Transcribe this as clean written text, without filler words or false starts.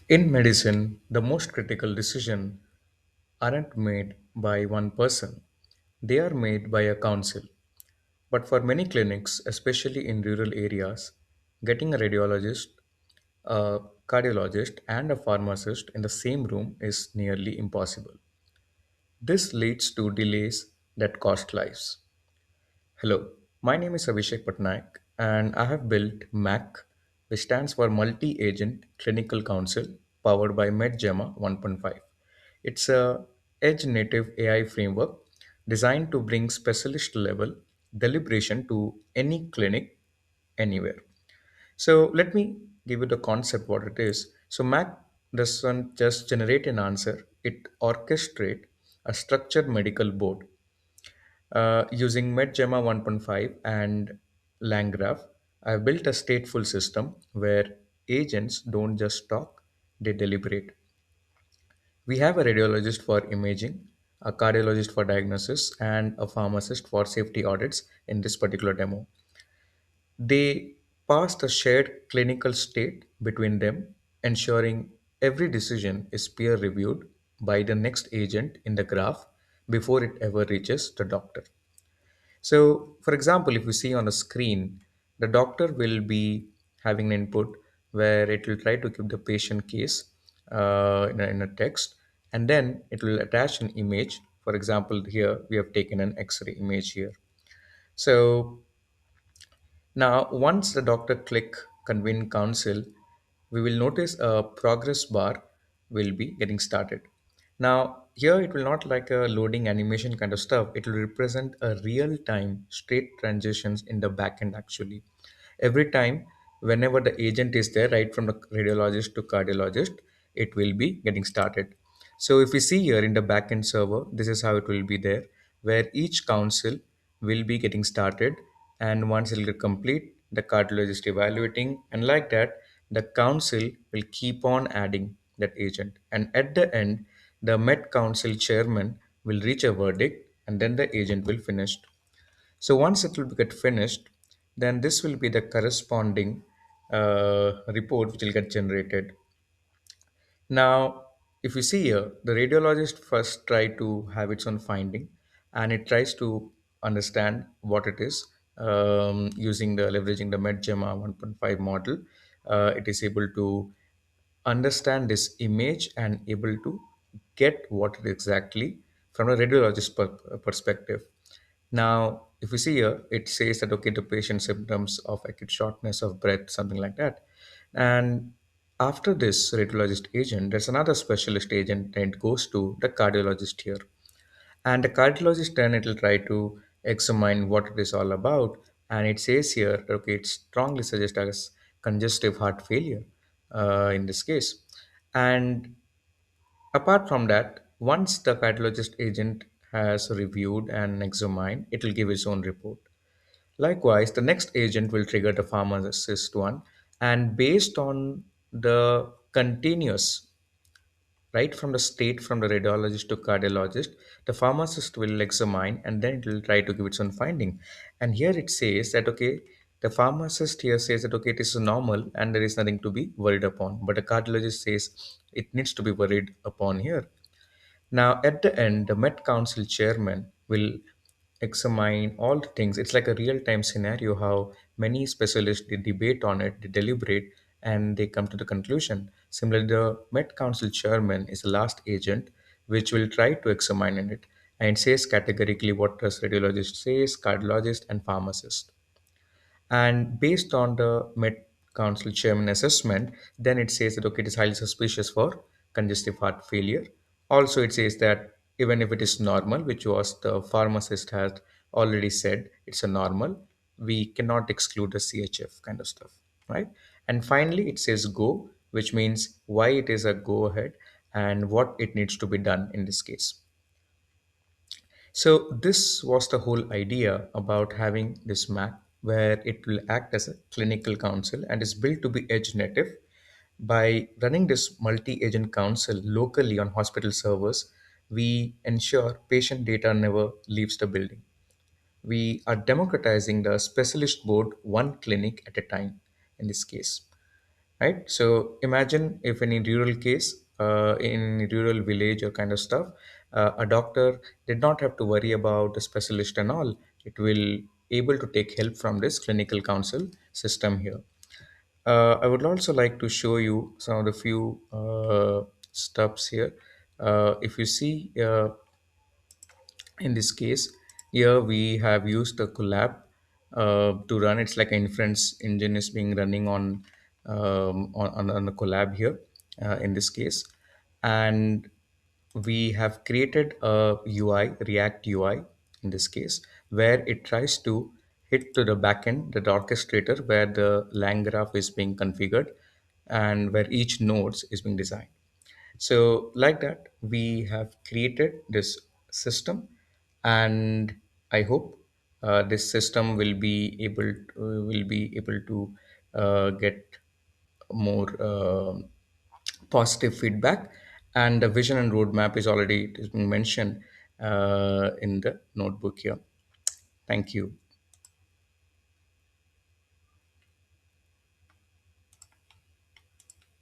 In medicine, the most critical decisions aren't made by one person, they are made by a council. But for many clinics, especially in rural areas, getting a radiologist, a cardiologist, and a pharmacist in the same room is nearly impossible. This leads to delays that cost lives. Hello, my name is Abhishek Patnaik, and I have built MACC, which stands for Multi Agent Clinical Council, powered by MedGemma 1.5. It's a edge native AI framework designed to bring specialist level deliberation to any clinic anywhere. So let me give you the concept what it is. So MACC doesn't just generate an answer; it orchestrates a structured medical board using MedGemma 1.5 and LangGraph. I've built a stateful system where agents don't just talk; they deliberate. We have a radiologist for imaging, a cardiologist for diagnosis, and a pharmacist for safety audits in this particular demo. They passed a shared clinical state between them, ensuring every decision is peer reviewed by the next agent in the graph before it ever reaches the doctor. So, for example, if you see on the screen, the doctor will be having an input where it will try to give the patient case in a text, and then it will attach an image. For example, here we have taken an X-ray image here. So now, once the doctor click convene council, we will notice a progress bar will be getting started. Now, here it will not like a loading animation kind of stuff. It will represent a real time straight transitions in the backend actually. Every time, whenever the agent is there, right from the radiologist to cardiologist, it will be getting started. So if we see here in the backend server, this is how it will be there, where each council will be getting started, and once it will get complete, the cardiologist evaluating, and like that, the council will keep on adding that agent. And at the end, the Met Council chairman will reach a verdict, and then the agent will finish. So once it will get finished, then this will be the corresponding report which will get generated. Now, if you see here, the radiologist first try to have its own finding, and it tries to understand what it is using the leveraging the MedGemma 1.5 model. It is able to understand this image and able to get what it exactly from a radiologist perspective. Now, if you see here, it says that okay, the patient symptoms of acute shortness of breath, something like that. And after this radiologist agent, there's another specialist agent, and it goes to the cardiologist here. And the cardiologist then it will try to examine what it is all about. And it says here, okay, it strongly suggests as congestive heart failure in this case. And apart from that, once the cardiologist agent has reviewed and examined, it will give its own report. Likewise, the next agent will trigger the pharmacist one, and based on the continuous right from the state from the radiologist to cardiologist, the pharmacist will examine and then it will try to give its own finding. And here it says that okay, the pharmacist here says that okay, it is normal and there is nothing to be worried upon, but the cardiologist says it needs to be worried upon here. Now, at the end, the Met Council chairman will examine all the things. It's like a real time scenario how many specialists they debate on it, they deliberate, and they come to the conclusion. Similarly, the Met Council chairman is the last agent which will try to examine in it and it says categorically what does radiologist says, cardiologist, and pharmacist. And based on the Met Council chairman assessment, then it says that okay, it is highly suspicious for congestive heart failure. Also, it says that even if it is normal, which was the pharmacist has already said it's a normal, we cannot exclude the CHF kind of stuff, right? And finally, it says go, which means why it is a go ahead and what it needs to be done in this case. So this was the whole idea about having this Mac where it will act as a clinical council and is built to be edge native. By running this multi-agent council locally on hospital servers, we ensure patient data never leaves the building. We are democratizing the specialist board one clinic at a time in this case. right? So imagine if in a rural case, in a rural village or kind of stuff, a doctor did not have to worry about the specialist and all. It will able to take help from this clinical council system here. I would also like to show you some of the few steps here. If you see in this case, here we have used a collab to run. It's like an inference engine is being running on a collab here in this case, and we have created a UI, React UI in this case, where it tries to hit to the backend, the orchestrator, where the lang graph is being configured and where each nodes is being designed. So, like that, we have created this system, and I hope this system will be able to get more positive feedback. And the vision and roadmap is already it has been mentioned in the notebook here. Thank you.